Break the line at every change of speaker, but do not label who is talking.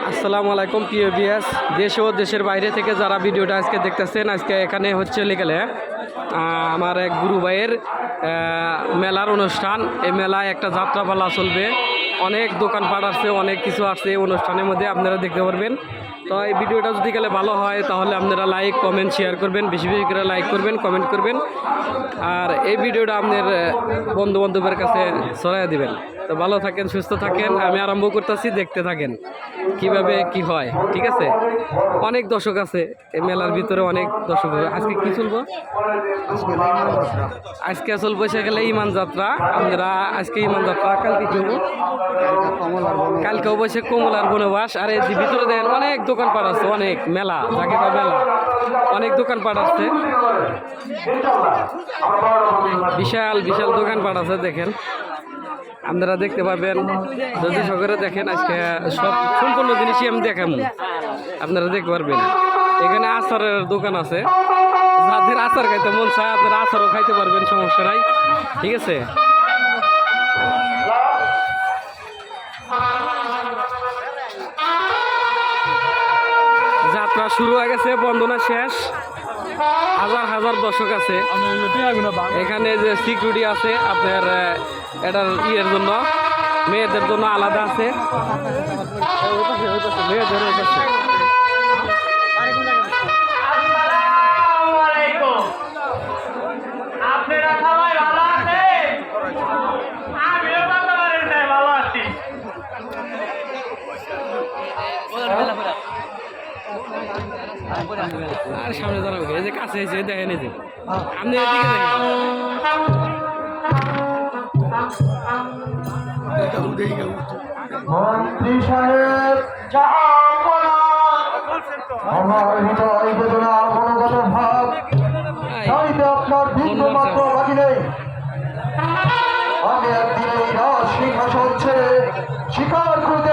আসসালামু আলাইকুম প্রিয় ভিউয়ার্স, দেশ ও দেশের বাইরে থেকে যারা ভিডিওটা আজকে দেখতেছেন, আজকে এখানে হচ্ছে লিগেলে আমার এক গুরু ভাইয়ের মেলার অনুষ্ঠান। এই মেলায় একটা যাত্রাপালা চলবে, অনেক দোকানপাট আছে, অনেক কিছু আছে অনুষ্ঠানের মধ্যে, আপনারা দেখতে পারবেন। তো এই ভিডিওটা যদি গেলে ভালো হয় তাহলে আপনারা লাইক কমেন্ট শেয়ার করবেন, বেশি বেশি করে লাইক করবেন, কমেন্ট করবেন, আর এই ভিডিওটা আপনার বন্ধু বান্ধবের কাছে ছড়াইয়া দিবেন। তো ভালো থাকেন, সুস্থ থাকেন, আমি আরম্ভ করতেছি, দেখতে থাকেন কিভাবে কি হয়। ঠিক আছে, অনেক দর্শক আছে এই মেলার ভিতরে, অনেক দর্শক। আজকে কি চলবো? আজকে চলবো বসে গেলে ইমান যাত্রা। আপনারা আজকে ইমান যাত্রা, কালকে কি হবো? কালকে অবশ্যই কমলার বনবাস। আর এই ভিতরে দেখেন অনেক দোকানপাট আছে, অনেক মেলা, যাকে মেলা, অনেক দোকানপাট আছে, বিশাল বিশাল দোকানপাট আছে। দেখেন, আপনারা দেখতে পাবেন যদি সকালে দেখেন। আজকে সব সম্পূর্ণ জিনিসই আমি দেখাবো, আপনারা দেখতে পারবেন। এখানে আচারের দোকান আছে, যাদের আচার খাইতে মন চায় আপনারা আচারও খাইতে পারবেন, সমস্যা নাই। ঠিক আছে, যাত্রা শুরু হয়ে গেছে, বন্দনা শেষ। হাজার হাজার দর্শক আছে এখানে। যে সিকিউরিটি আছে আপনার এটার ইয়ের জন্য, মেয়েদের জন্য আলাদা আছে, মেয়েদের কাছে। আর সামনে দাঁড়াবো, এই যে কাছে এসে দেখেন, এই যে আপনি এদিকে দেখেন।
মন্ত্রী সাহেব আমার হৃদয় বেদনা মনোগত ভাব চাইতে আপনার বিন্দু মাত্র বাকি নেই। আমি একদিন এই রাজ সিংহাসন ছেড়ে শিকার করতে